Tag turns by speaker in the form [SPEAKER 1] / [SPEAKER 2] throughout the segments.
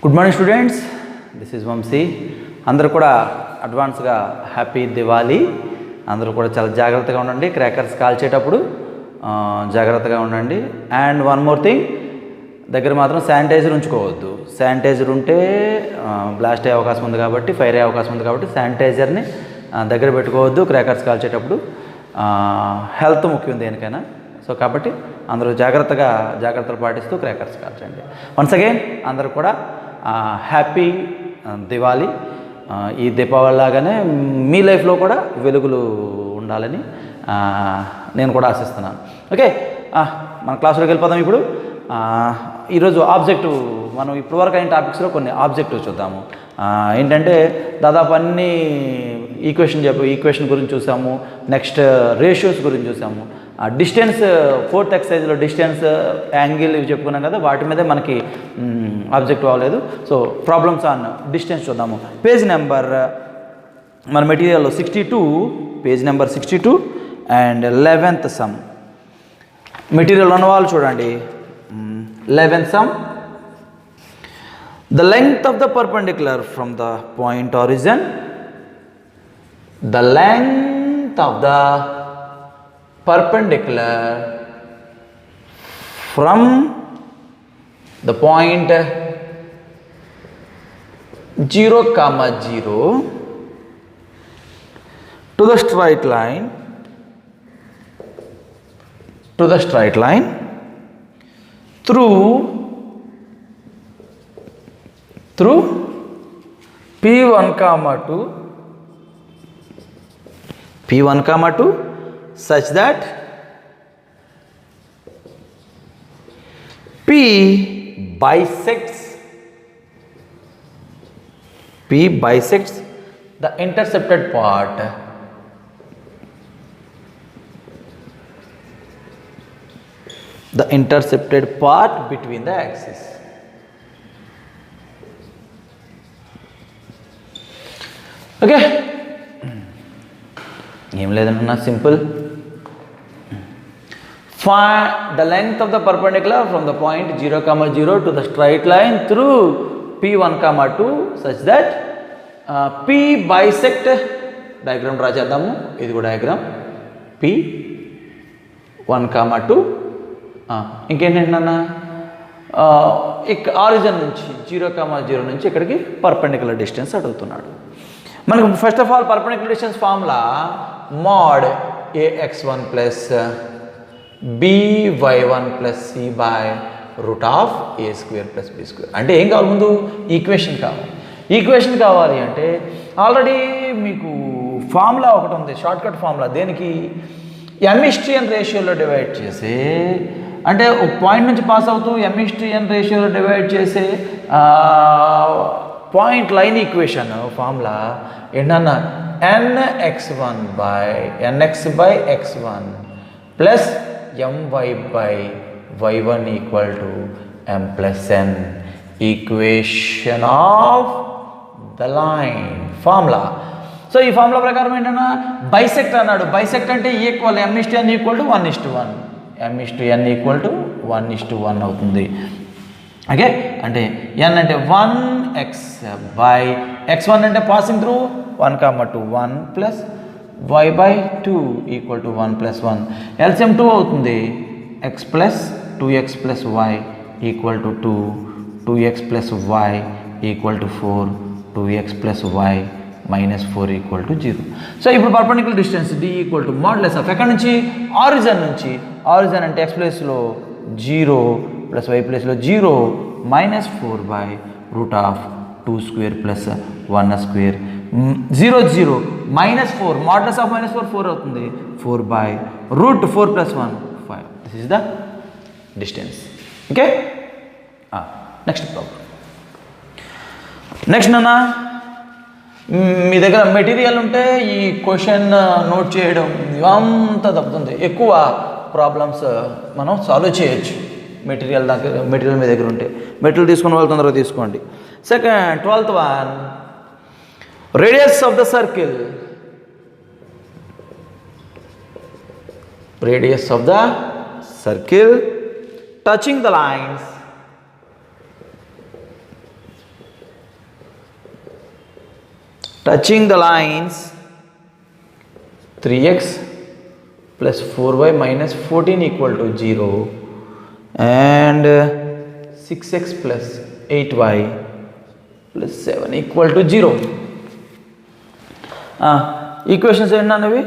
[SPEAKER 1] Good morning students, this is Vamshi. అందరూ కూడా అడ్వాన్స్గా హ్యాపీ దివాళీ. అందరూ కూడా చాలా జాగ్రత్తగా ఉండండి. క్రాకర్స్ కాల్చేటప్పుడు జాగ్రత్తగా ఉండండి. అండ్ వన్ మోర్ థింగ్, దగ్గర మాత్రం శానిటైజర్ ఉంచుకోవద్దు. శానిటైజర్ ఉంటే బ్లాస్ట్ అయ్యే అవకాశం ఉంది కాబట్టి, ఫైర్ అయ్యే అవకాశం ఉంది కాబట్టి శానిటైజర్ని దగ్గర పెట్టుకోవద్దు క్రాకర్స్ కాల్చేటప్పుడు. హెల్త్ ముఖ్యం దేనికైనా. సో కాబట్టి అందరూ జాగ్రత్తలు పాటిస్తూ క్రాకర్స్ కాల్చండి. వన్స్ అగైన్ అందరూ కూడా హ్యాపీ దివాళీ. ఈ దీపావళి లాగానే మీ లైఫ్లో కూడా వెలుగులు ఉండాలని నేను కూడా ఆశిస్తున్నాను. ఓకే, మన క్లాసులోకి వెళ్ళిపోదాం. ఇప్పుడు ఈరోజు ఆబ్జెక్టివ్, మనం ఇప్పటివరకు అయిన టాపిక్స్లో కొన్ని ఆబ్జెక్టివ్ చూద్దాము. ఏంటంటే దాదాపు అన్ని ఈక్వేషన్ గురించి చూసాము. నెక్స్ట్ రేషియోస్ గురించి చూసాము. డిస్టెన్స్, ఫోర్త్ ఎక్సర్సైజ్లో డిస్టెన్స్, యాంగిల్ ఇవి చెప్పుకున్నాం కదా, వాటి మీదే మనకి ఆబ్జెక్టివ్ అవ్వలేదు. సో ప్రాబ్లమ్స్ ఆన్ డిస్టెన్స్ చూద్దాము. పేజ్ నెంబర్ మన మెటీరియల్లో 62, page number 62 and 11th some. Material ఉన్న వాళ్ళు చూడండి. 11th sum. The length of the perpendicular from the point origin, the length of the perpendicular from the point 0, 0 to the straight line, through P1, 2 such that P bisects the intercepted part between the axes. Okay, ఏం లేదన్నా, simple. Find the length of the perpendicular from the point 0, 0 to the straight line through P1, 2 such that P bisect, diagram draw చేద్దాము. ఇది కూడా diagram. P1, 2. ఇంకేంటంటే origin నుంచి 0, 0 నుంచి ఇక్కడికి perpendicular distance అడుగుతున్నాడు. మనకు first of all perpendicular distance formula mod ax1 plus by1 plus c by root of a square plus b square. అంటే ఏం కావాలి? ముందు ఈక్వేషన్ కావాలి అంటే ఆల్రెడీ మీకు ఫార్ములా ఒకటి ఉంది, షార్ట్కట్ ఫార్ములా. దేనికి? m/n రేషియోలో డివైడ్ చేసి, అంటే ఒక పాయింట్ నుంచి పాస్ అవుతూ m/n రేషియోలో డివైడ్ చేసే పాయింట్ లైన్ ఈక్వేషన్ ఫార్ములా ఏంటన్నా, nx1 by nx by x1 plus my by y1 equal to m plus n. Equation of the line formula. So ఈ ఫార్ములా ప్రకారం ఏంటన్నా, బైసెక్ట్ అన్నాడు. బైసెక్ట్ అంటే equal m/n equal to 1:1, m/n equal to 1:1 అవుతుంది. Okay, అంటే n అంటే 1x by x1 అంటే passing through 1, 2 1 plus y by 2 equal to 1 plus 1. LCM 2 అవుతుంది. x plus 2x plus y equal to 2, 2x plus y equal to 4, 2x plus y minus 4 equal to 0. So ఇప్పుడు perpendicular distance d equal to modulus of ఎక్కడి నుంచి, origin అంటే x ప్లేస్లో 0 plus y ప్లేస్లో 0 minus 4 by root of 2 square plus 1 square. 0, 0 minus 4, modulus of minus 4 అవుతుంది. 4 by root 4 plus 1 5. This is the distance. Okay, next problem. Next నాన్న, మీ దగ్గర material ఉంటే ఈ క్వశ్చన్ నోట్ చేయడం అంతా తప్పుతుంది. ఎక్కువ ప్రాబ్లమ్స్ మనం సాల్వ్ చేయొచ్చు మెటీరియల్ మీ దగ్గర ఉంటే. మెటీరియల్ తీసుకున్న వాళ్ళు తొందరగా తీసుకోండి. Second 12th one, radius of the circle. touching the lines touching the lines 3x plus 4y minus 14 equal to 0 and 6x plus 8y plus 7 equal to 0. Equations ఏంటన్నవి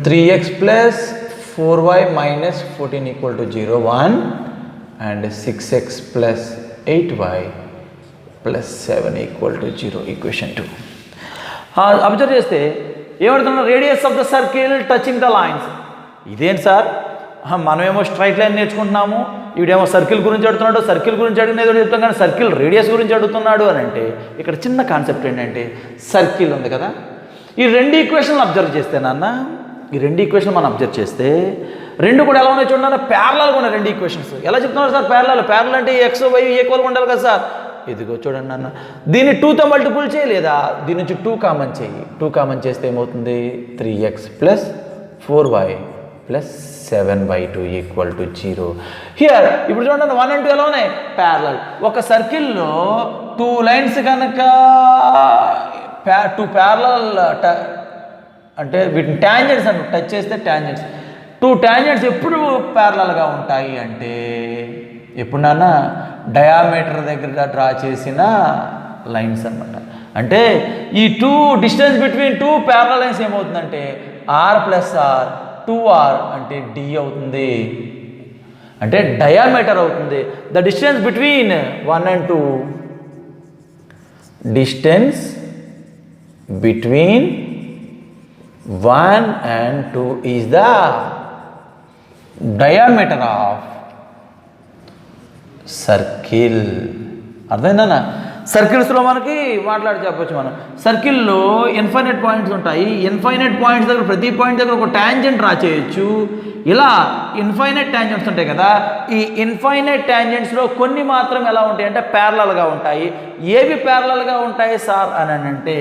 [SPEAKER 1] 3x plus 4y minus 14 equal to 0 1 and 6x plus 8y plus 7 equal to 0 equation 2. Observe చేస్తే ఏమడుతున్నా radius of the circle touching the lines. ఇదేంటి sir మనమేమో straight line నేర్చుకుంటున్నాము, వీడేమో circle గురించి అడుగుతున్నాడు, circle గురించి అడిగినదో చెప్తాం కానీ సర్కిల్ రేడియస్ గురించి అడుగుతున్నాడు అని అంటే ఇక్కడ చిన్న కాన్సెప్ట్ ఏంటంటే సర్కిల్ ఉంది కదా, ఈ రెండు ఈక్వేషన్లు అబ్జర్వ్ చేస్తే నాన్న, ఈ రెండు ఈక్వేషన్ మనం అబ్జర్వ్ చేస్తే రెండు కూడా ఎలా ఉన్నాయి చూడండి, ప్యారలల్గా ఉన్నాయి రెండు ఈక్వేషన్స్. ఎలా చెప్తున్నారు సార్ ప్యారలల్ అంటే ఎక్స్ వై ఈక్వల్గా ఉండాలి కదా సార్. ఇదిగో చూడండి అన్న, దీన్ని 2తో మల్టిపుల్ చేయి లేదా దీని నుంచి 2 కామన్ చేయి. 2 కామన్ చేస్తే ఏమవుతుంది 3x plus 4y plus 7/2 equal to 0. Here ఇప్పుడు చూడండి 1 and 2 ఎలా ఉన్నాయి ప్యారలల్. ఒక సర్కిల్లో 2 లైన్స్ కనుక 2 ప్యారలల్ అంటే వీటిని టాంజెంట్స్ అని టచ్ చేస్తే టాంజెంట్స్ 2 టాంజెంట్స్ ఎప్పుడు ప్యారలల్గా ఉంటాయి అంటే ఎప్పుడన్నా డయామీటర్ దగ్గర డ్రా చేసిన లైన్స్ అన్నమాట. అంటే ఈ 2 డిస్టెన్స్ బిట్వీన్ 2 ప్యారలల్ లైన్స్ ఏమవుతుందంటే r ప్లస్ ఆర్ 2r అంటే d అవుతుంది, అంటే డయామీటర్ అవుతుంది. The distance between 1 and 2 distance between 1 and 2 is the diameter of circle. అర్థమైందన్నా? సర్కిల్స్లో మనకి మాట్లాడి చెప్పచ్చు మనం. సర్కిల్లో ఇన్ఫైనైట్ పాయింట్స్ ఉంటాయి, ఇన్ఫైనైట్ పాయింట్స్ దగ్గర ప్రతి పాయింట్ దగ్గర ఒక ట్యాంజెంట్ డ్రా చేయొచ్చు. ఇలా ఇన్ఫైనైట్ ట్యాంజెంట్స్ ఉంటాయి కదా, ఈ ఇన్ఫైనైట్ ట్యాంజెంట్స్లో కొన్ని మాత్రం ఎలా ఉంటాయి అంటే ప్యారలల్గా ఉంటాయి. ఏవి ప్యారలల్గా ఉంటాయి సార్ అని అంటే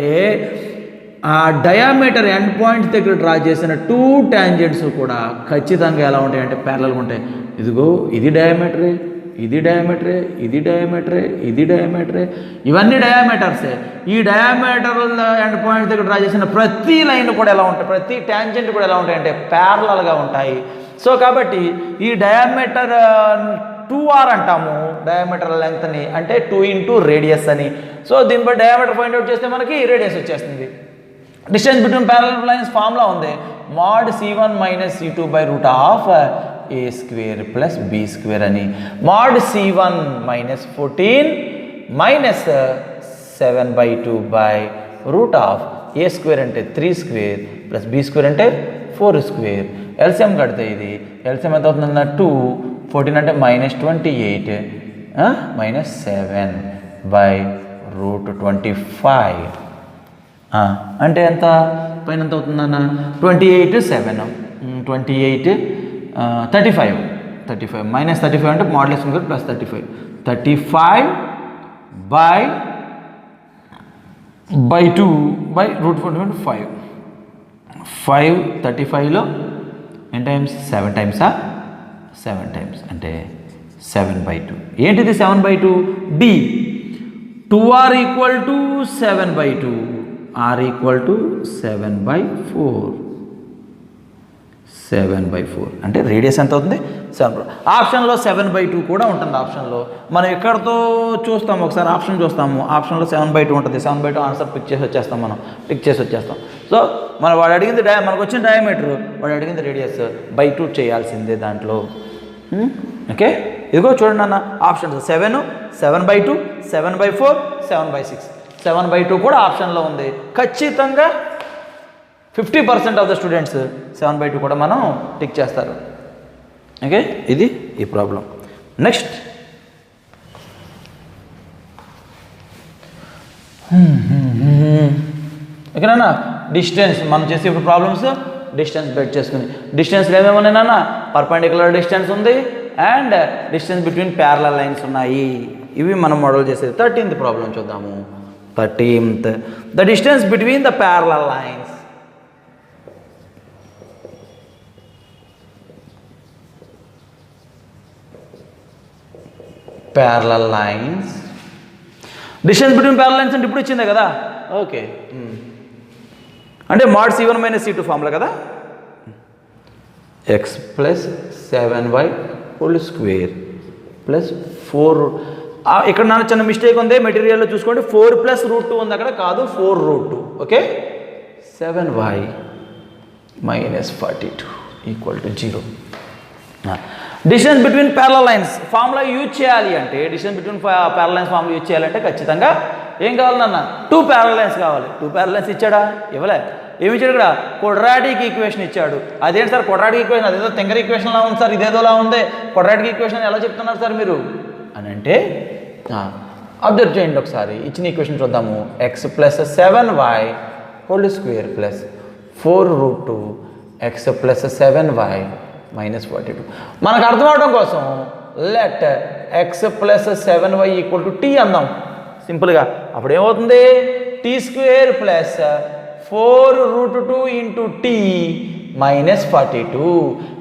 [SPEAKER 1] ఆ డయామీటర్ ఎండ్ పాయింట్స్ దగ్గర డ్రా చేసిన 2 ట్యాంజెంట్స్ కూడా ఖచ్చితంగా ఎలా ఉంటాయి అంటే ప్యారలల్గా ఉంటాయి. ఇదిగో ఇది డయామీటరే, ఇది డయామీటరే, ఇది డయామీటరే, ఇది డయామీటరే, ఇవన్నీ డయామీటర్సే. ఈ డయామీటర్ ఎండ్ పాయింట్ దగ్గర డ్రా చేసిన ప్రతి లైన్ కూడా ఎలా ఉంటాయి, ప్రతి ట్యాంజెంట్ కూడా ఎలా ఉంటాయి అంటే ప్యారలల్గా ఉంటాయి. సో కాబట్టి ఈ డయామీటర్ 2r అంటాము, డయామీటర్ లెంగ్త్ని అంటే 2 into రేడియస్ అని. సో దీన్ని బట్టి డయామీటర్ ఫైండ్ అవుట్ చేస్తే మనకి రేడియస్ వచ్చేస్తుంది. Distance between parallel lines formula ఉంది, mod c1 minus c2 by root of a square plus b square అని. mod c1 minus 14 minus 7/2 by root of a square అంటే 3 square plus b square అంటే 4 square. LCM కడితే ఇది LCM ఎంత అవుతుందన్న 2, 14 అంటే -28 minus 7/√25 అంటే ఎంత పైన ఎంత అవుతుందన్న 28 7 28 35 -35 అంటే మోడలేషన్ కూడా ప్లస్ 35/2 by √25 5 35లో ఎన్ టైమ్స్ 7 times 7 times అంటే 7/2. ఏంటిది 7/2? d 2r equal to 7/2, r equal to 7/4 అంటే రేడియస్ ఎంత అవుతుంది 7. ఆప్షన్లో 7/2 కూడా ఉంటుంది. ఆప్షన్లో మనం ఎక్కడితో చూస్తాము, ఒకసారి ఆప్షన్ చూస్తాము, ఆప్షన్లో 7/2 ఉంటుంది. 7/2 ఆన్సర్ టిక్ చేసి వచ్చేస్తాం. సో వాడు అడిగింది మనకు వచ్చిన డయామీటర్, వాడు అడిగింది రేడియస్ బై 2 చేయాల్సిందే దాంట్లో. ఓకే, ఇదిగో చూడండి అన్న ఆప్షన్స్ 7, 7/2, 7/4, 7/6. 7/2 కూడా ఆప్షన్లో ఉంది. ఖచ్చితంగా 50% ఆఫ్ ద స్టూడెంట్స్ 7/2 కూడా మనం టిక్ చేస్తారు. ఓకే, ఇది ఈ ప్రాబ్లం. నెక్స్ట్ ఓకేనా, డిస్టెన్స్ మనం చేసే ఇప్పుడు ప్రాబ్లమ్స్ డిస్టెన్స్ బెట్ చేసుకుని. డిస్టెన్స్లో ఏమేమి ఉన్నాయి నాన్న? పర్పెండిక్యులర్ డిస్టెన్స్ ఉంది and distance between parallel lines ఉన్నాయి. ఇవి మనం మోడల్ చేసేది. 13th ప్రాబ్లం చూద్దాము. 13th, the distance between the parallel lines. Parallel lines, distance between parallel lines అంటే ఇప్పుడు ఇచ్చిందే కదా. ఓకే, అంటే mod c1 - c2 ఫార్ములా కదా. x plus 7y whole square plus 4. ఇక్కడ నా చిన్న మిస్టేక్ ఉంది, మెటీరియల్లో చూసుకోండి. 4 + √2 ఉంది అక్కడ, కాదు 4√2. Okay, 7y - 42 = 0. Distance between parallel lines formula use చేయాలి అంటే, distance between parallel lines formula use చేయాలంటే ఖచ్చితంగా ఏం కావాలన్నా 2 ప్యారలల్ లైన్స్ కావాలి. 2 ప్యారలల్ లైన్స్ ఇచ్చాడా? ఇవ్వలే. ఏమి ఇచ్చాడు ఇక్కడ? క్వాడ్రాటిక్ ఈక్వేషన్ ఇచ్చాడు. అదేంటి సార్ క్వాడ్రాటిక్ ఈక్వేషన్? అదేదో తెంగర్ ఈక్వేషన్లా ఉంది సార్, ఇదేదోలా ఉంది. క్వాడ్రాటిక్ ఈక్వేషన్ ఎలా చెప్తున్నారు సార్ మీరు అని అంటే, అబ్జర్వ్ చేయండి ఒకసారి. ఇచ్చిన ఈక్వేషన్ చూద్దాము. x plus 7y whole square plus 4√2 x plus 7y - 42. మనకు అర్థం అవడం కోసం let x plus 7y = t అందాం సింపుల్గా. అప్పుడు ఏమవుతుంది? t² plus 4√2 into t - 42.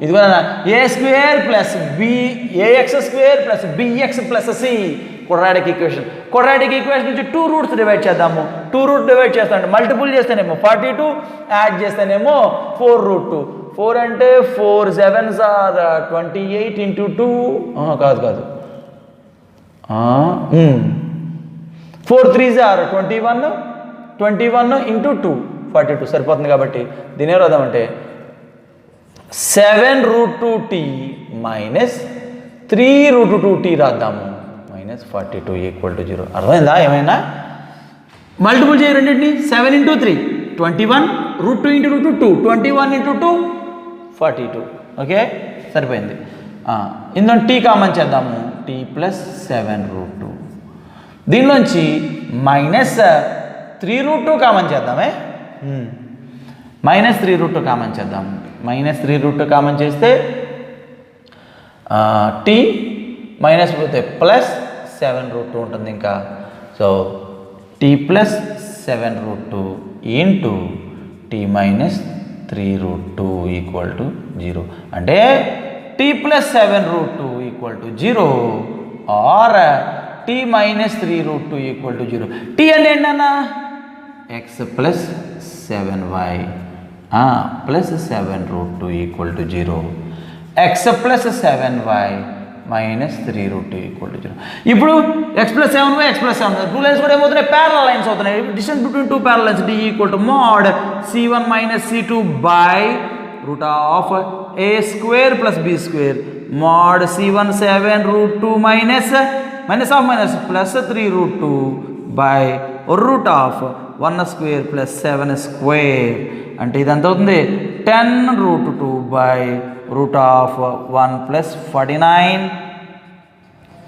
[SPEAKER 1] ఇదిగో a² plus ax² plus bx plus c quadratic equation. Quadratic equation నుంచి 2 రూట్స్ డివైడ్ చేద్దాము. 2 రూట్ డివైడ్ చేస్తామంటే మల్టిపుల్ చేస్తేనేమో 42, యాడ్ చేస్తేనేమో 4√2. 4 అంటే 4 7s are 28 ఇంటూ 2. కాదు 4 3s are 21 ఇంటూ 2 42 సరిపోతుంది. కాబట్టి దీని ఏం రాద్దామంటే 7√2t - 3√2t రాద్దాము. -42 = 0. అర్థమైందా? ఏమైనా మల్టిపుల్ చేయ రెండింటిని. 7 × 3 21, √2 × √2 21 × 2 42. ఓకే, సరిపోయింది. ఇందులో t కామన్ చేద్దాము. t + 7√2. దీనిలోంచి -3√2 కామన్ చేద్దామే. -3√2 కామన్ చేద్దాం. -3√2 కామన్ చేస్తే t మైనస్ పోతే ప్లస్ 7√2 ఉంటుంది ఇంకా. So t + 7√2 into t - 3√2 = 0. అంటే t + 7√2 = 0 ఆర్ t - 3√2 = 0. t అంటే ఏంటన్నా? x + 7y plus 7√2 = 0. x + 7y - 3√2 = 0. ఇప్పుడు x + 7y x + 7y 2 lines కూడా ఏమవుతున్నాయి? ప్యారలల్ లైన్స్ అవుతున్నాయి. Distance between 2 parallel lines d = mod c1 - c2 by √a² + b² mod c1 7√2 - +3√2 by √1² + 7² అంటే ఇది ఎంత అవుతుంది? 10√2 బై √1 + 49,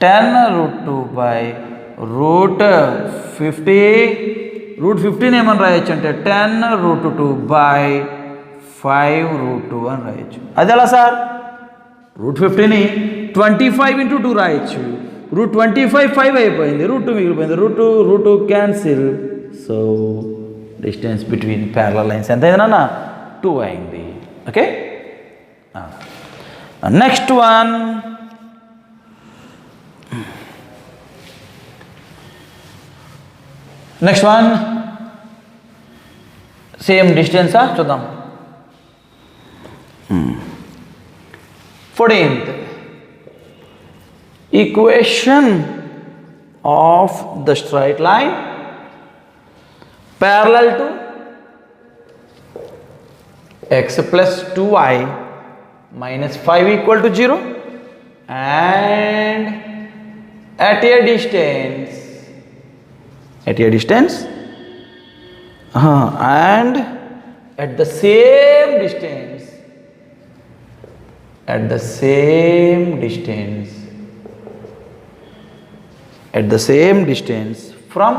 [SPEAKER 1] 10√2 బై √50. √15 ఏమని రాయొచ్చు అంటే 10√2 బై 5√2 అని రాయొచ్చు. అది ఎలా సార్? √15ని 25 × 2 రాయొచ్చు. √25 5 అయిపోయింది, √2 మిగిలిపోయింది. √2 cancel. So distance between parallel lines ఎంత అయిందన్నా? 2 అయింది. Okay, next one. సేమ్ డిస్టెన్సా చూద్దాం. 14th equation of the straight line parallel to x plus 2y minus 5 = 0 and at a distance and at the same distance from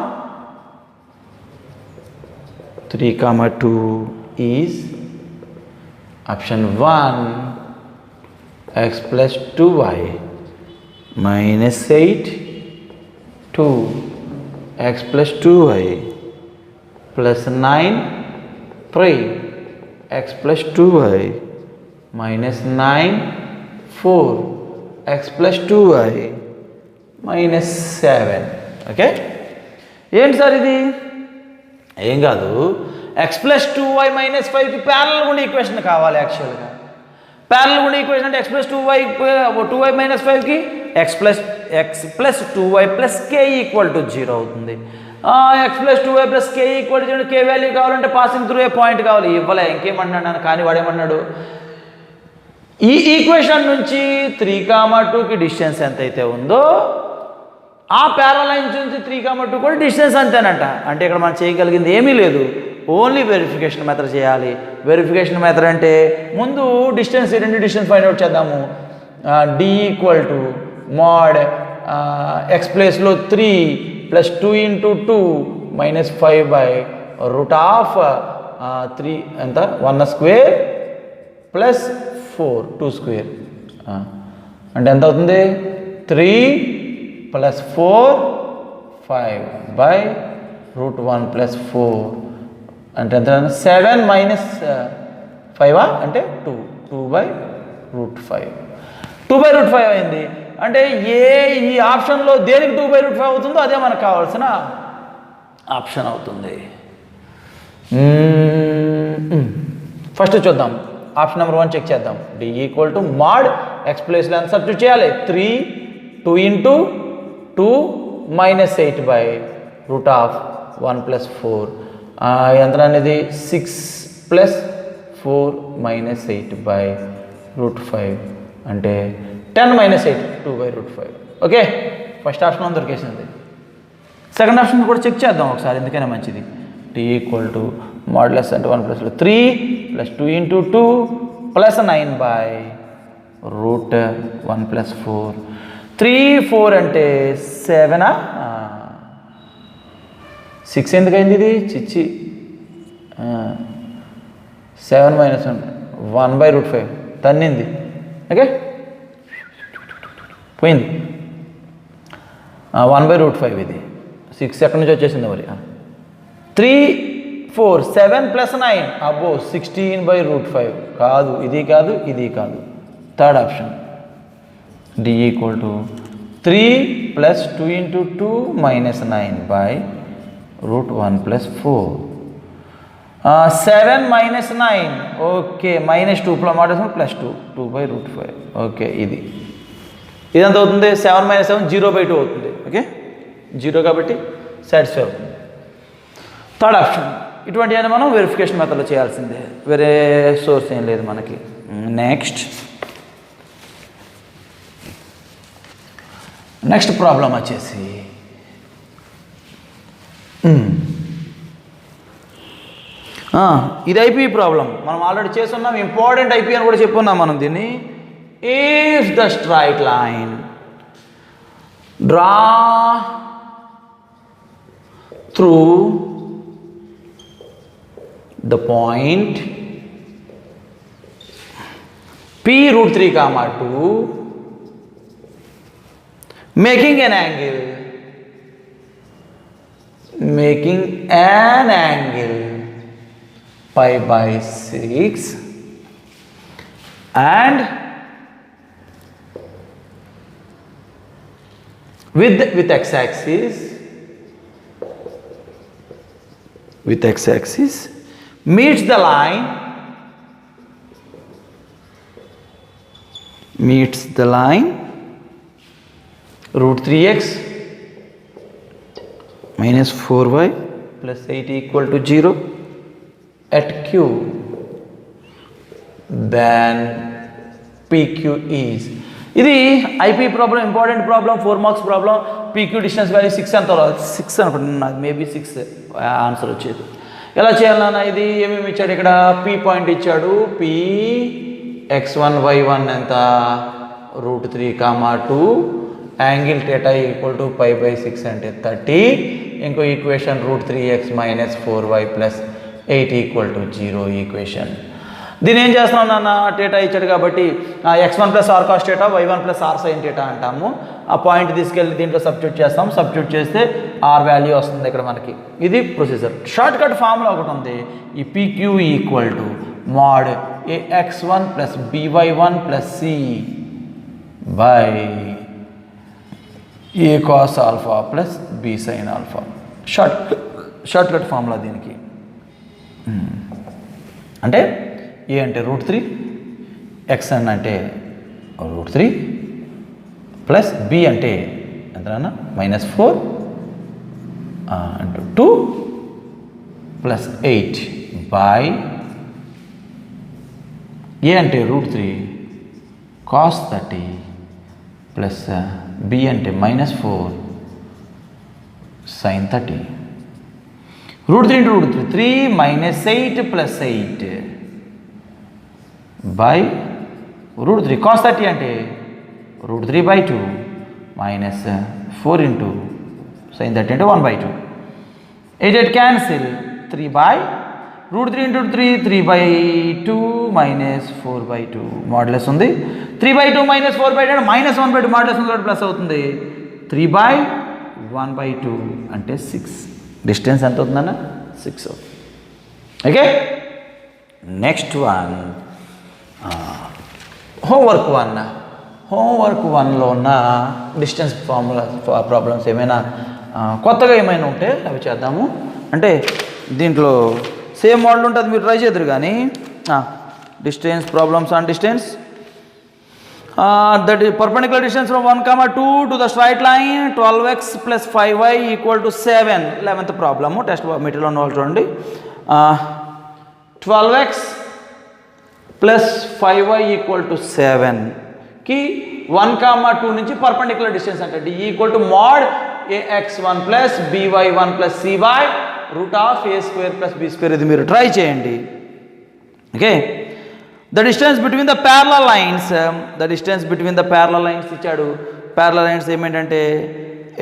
[SPEAKER 1] 3, 2 is option 1 x plus 2y minus 8 2 x plus 2y plus 9 3 x plus 2y minus 9 4 x plus 2y minus 7. Okay, ఏంటి sir ఇది? ఏం కాదు, X plus 2y minus 5కి parallel ఉండే equation కావాలి. యాక్చువల్గా parallel ఉండే equation అంటే ఎక్స్ ప్లస్ 2y మైనస్ 5కి X plus 2y plus k equal to 0 అవుతుంది. X plus 2y plus k equal to 0, k value కావాలంటే పాసింగ్ త్రూ ఏ పాయింట్ కావాలి. ఇవ్వలే, ఇంకేమన్నాడు కానీ వాడేమన్నాడు, ఈ ఈక్వేషన్ నుంచి 3,2కి డిస్టెన్స్ ఎంతైతే ఉందో ఆ ప్యారలల్ లైన్ నుంచి 3,2 కూడా డిస్టెన్స్ అంతేనంట. అంటే ఇక్కడ మనం చేయగలిగింది ఏమీ లేదు, ఓన్లీ వెరిఫికేషన్ మెథడ్ చేయాలి. వెరిఫికేషన్ మెథడ్ అంటే ముందు డిస్టెన్స్, రెండు డిస్టెన్స్ ఫైండ్ అవుట్ చేద్దాము. D equal to mod X ప్లేస్లో 3 plus 2 into 2 minus 5 by root of 3 ఎంత 1 స్క్వేర్ ప్లస్ 4 2 స్క్వేర్ అంటే ఎంత అవుతుంది? 3 ప్లస్ 4 5 బై రూట్ 1 ప్లస్ 4 అంటే ఎంత? 7 మైనస్ 5 అంటే 2 బై రూట్ 5 2 బై రూట్ 5 అయింది. అంటే ఈ ఆప్షన్లో దేనికి 2 బై రూట్ 5 అవుతుందో అదే మనకు కావాల్సిన ఆప్షన్ అవుతుంది. ఫస్ట్ చూద్దాం, ఆప్షన్ నెంబర్ 1 చెక్ చేద్దాం. D equal to mod X ప్లేస్లో ఎంత సబ్స్టిట్యూట్ చేయాలి? 3 2 into 2 minus 8 by root of 1 plus 4 ఎంత అనేది 6 ప్లస్ 4 మైనస్ 8 బై రూట్ 5 అంటే 10 minus 8 2 by root 5. Okay, first option దొరికేసింది. సెకండ్ ఆప్షన్ కూడా చెక్ చేద్దాం ఒకసారి, ఎందుకైనా మంచిది. టీ ఈక్వల్ టు మాడ్యులస్ అంటే 1 ప్లస్లో 3 plus 2 into 2 plus 9 by root 1 plus 4 3 4 అంటే 7 6 ఎందుకైంది ఇది? చిచ్చి 7 మైనస్ 1 బై రూట్ 5 తన్నింది. ఓకే, పోయింది 1 బై రూట్ 5. ఇది 6 ఎక్కడి నుంచి వచ్చేసింది మరి? 3 4 7 ప్లస్ 9 అబ్బో 16 బై రూట్ 5 కాదు, ఇది కాదు, ఇది కాదు. Third option D equal to 3 plus 2 into 2 minus 9 by root 1 plus 4 7 minus 9 okay minus 2 plus 2 by root 5. Okay, ఇదంత అవుతుంది 7 మైనస్ 7 0 బై 2 అవుతుంది. ఓకే, 0 కాబట్టి సాటిస్ఫై అవుతుంది. థర్డ్ ఆప్షన్ ఇటువంటివన్నీ మనం వెరిఫికేషన్ మెథడ్లో చేయాల్సిందే, వేరే సోర్స్ ఏం లేదు మనకి. నెక్స్ట్ ప్రాబ్లం వచ్చేసి ఇది ఐపీ ప్రాబ్లం. మనం ఆల్రెడీ చేస్తున్నాం, ఇంపార్టెంట్ ఐపీ అని కూడా చెప్పున్నాం మనం దీన్ని. If the straight line draw through the point P root 3 comma 2 making an angle pi by 6 and with x-axis meets the line root 3x minus 4y plus 8 equal to 0 at Q, then PQ is. ఇది IP problem, important problem, 4 marks problem. PQ distance value 6 ఎంత? 6 అనుకుంటున్నాను, maybe 6 answer వచ్చేది. ఎలా చేయాలన్నా ఇది ఏమేమి ఇచ్చాడు ఇక్కడ? పీ పాయింట్ ఇచ్చాడు, పీ x1 y1 ఎంత? Root 3 comma 2 angle θ equal to pi by 6 అంటే 30. ఇంకో equation root 3x minus 4y plus 8 equal to 0 equation. దీన్ని ఏం చేస్తున్నాం నాన్న? θ ఇచ్చాడు కాబట్టి x1 plus r cos θ, y1 plus r sine θ అంటాము. ఆ పాయింట్ తీసుకెళ్ళి దీంట్లో సబ్స్టిట్యూట్ చేస్తాం. సబ్స్టిట్యూట్ చేస్తే ఆర్ వాల్యూ వస్తుంది ఇక్కడ మనకి. ఇది ప్రొసీజర్. షార్ట్ కట్ ఫార్ములా ఒకటి ఉంది. ఈ PQ equal to mode ax1 plus by1 plus c by a cos alpha plus b sin alpha. Short cut formula దీనికి. అంటే ఏ అంటే √3, ఎక్స్ అన్ అంటే √3 ప్లస్ బి అంటే ఎంతనా -4 ఇంటూ 2 ప్లస్ 8 బై ఏ అంటే √3 cos 30 ప్లస్ బి అంటే -4 sin 30. √3 into √3 3 -8 plus 8 by √3 cos 30 అంటే √3 by 2 minus 4 into sin 30 అంటే 1/2. 8 cancel 3 by √3 into 3 by 2 minus 4/2 modulus ఉంది. 3/2 minus 4/2 అంటే -1/2 మాడ్యులస్ ఉంది కాబట్టి ప్లస్ అవుతుంది. 3 by 1/2 అంటే 6. డిస్టెన్స్ ఎంత అవుతుందన్న 6 అవుతుంది. ఓకే, నెక్స్ట్ వన్ హోంవర్క్ 1లో ఉన్న డిస్టెన్స్ ఫార్ములా ప్రాబ్లమ్స్ ఏమైనా కొత్తగా ఏమైనా ఉంటే అవి చేద్దాము. అంటే దీంట్లో సేమ్ మోడల్ ఉంటుంది, మీరు ట్రై చేద్దరు. కానీ distance problems on distance that is perpendicular distance from 1, 2 to the straight line 12x plus 5y equal to 7. 11th problem test material ఉన్న వాళ్ళు చూడండి. 12x plus 5y equal to 7కి 1, 2 నుంచి పర్పెండిక్యులర్ డిస్టెన్స్ అంటే d equal to mod ax1 plus by1 plus c by √a² plus b². ఇది మీరు try చేయండి. Okay, the distance between the parallel lines ఇచ్చాడు. parallel lines ఏమేంటంటే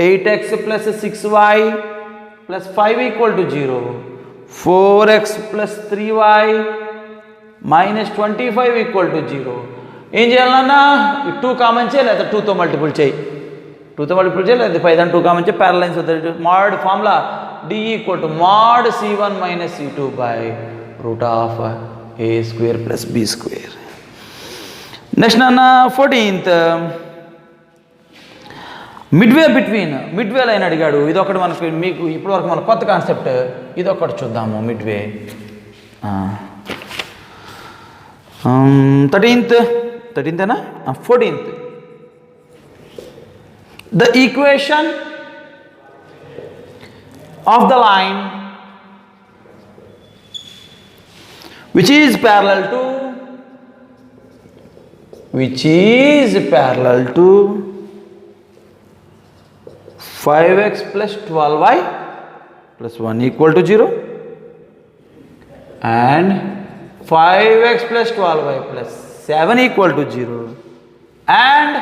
[SPEAKER 1] 8x plus 6y plus 5 equal to 0, 4x plus 3y minus 25 equal to 0. ఏం చేయాలన్నా 2 common చేయి, లేదా 2తో multiple చేయి, లేదా 5 2 కామన్ చేయి. parallel lines mod formula d equal to mod c1 minus c2 by √a² plus b². Next నాన్న 14th midway line అడిగాడు. ఇదొకటి మనకు మీకు ఇప్పటివరకు మన కొత్త కాన్సెప్ట్, ఇదొకటి చూద్దాము. Midway 14th the equation of the line which is parallel to 5x plus 12y plus 1 equal to 0 and 5x plus 12y plus 7 equal to 0 and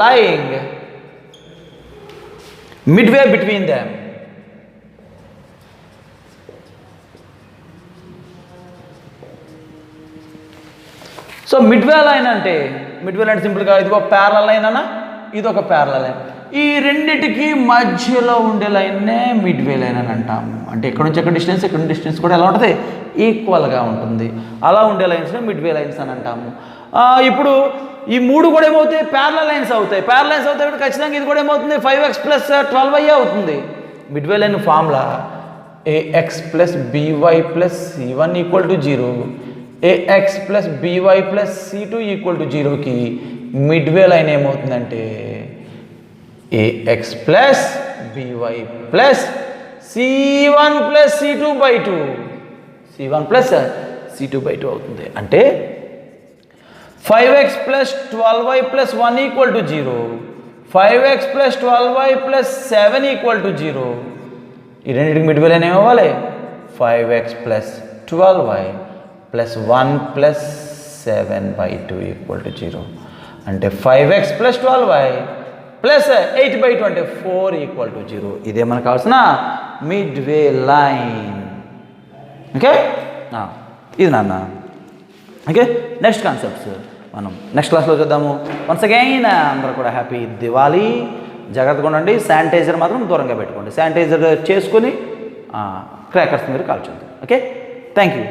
[SPEAKER 1] lying midway between them. So midway line అంటే సింపుల్గా ఇదిగో parallel line అన్న, ఇదొక parallel line. ఈ రెండిటికి మధ్యలో ఉండే లైన్నే midway line అని అంటాము. అంటే ఎక్కడి నుంచి ఎక్కడ డిస్టెన్స్, ఎక్కడ డిస్టెన్స్ కూడా ఎలా ఉంటుంది, ఈక్వల్గా ఉంటుంది. అలా ఉండే లైన్స్నే మిడ్వే లైన్స్ అని అంటాము. ఇప్పుడు ఈ మూడు కూడా ఏమవుతాయి, ప్యారలల్ లైన్స్ అవుతాయి. ఖచ్చితంగా ఇది కూడా ఏమవుతుంది, 5x plus 12y అవుతుంది. Midway line formula ax plus by plus c1 equal to 0, ax plus by plus c2 equal to 0కి మిడ్వే లైన్ ఏమవుతుందంటే ax plus by plus c1 plus c2 by 2 అవుతుంది. అంటే 5x plus 12y plus 1 equal to 0, 5x plus 12y plus 7 equal to 0. ఈ రెండింటికి midway line ఏమవ్వాలి, 5x plus 12y plus 1 plus 7/2 equal to 0. అంటే 5x plus 12y plus 8/2 అంటే 4 equal to 0. ఇదే మనకు కావాల్సిన మిడ్వే లైన్. ఓకే, ఇది నాన్న. ఓకే, నెక్స్ట్ కాన్సెప్ట్స్ మనం నెక్స్ట్ క్లాస్లో చూద్దాము. వన్స్ అగైన్ అందరూ కూడా హ్యాపీ దివాళీ. జాగ్రత్తగా ఉండండి. శానిటైజర్ మాత్రం దూరంగా పెట్టుకోండి. శానిటైజర్ చేసుకొని క్రాకర్స్ మీరు కాల్చండి. Okay, thank you.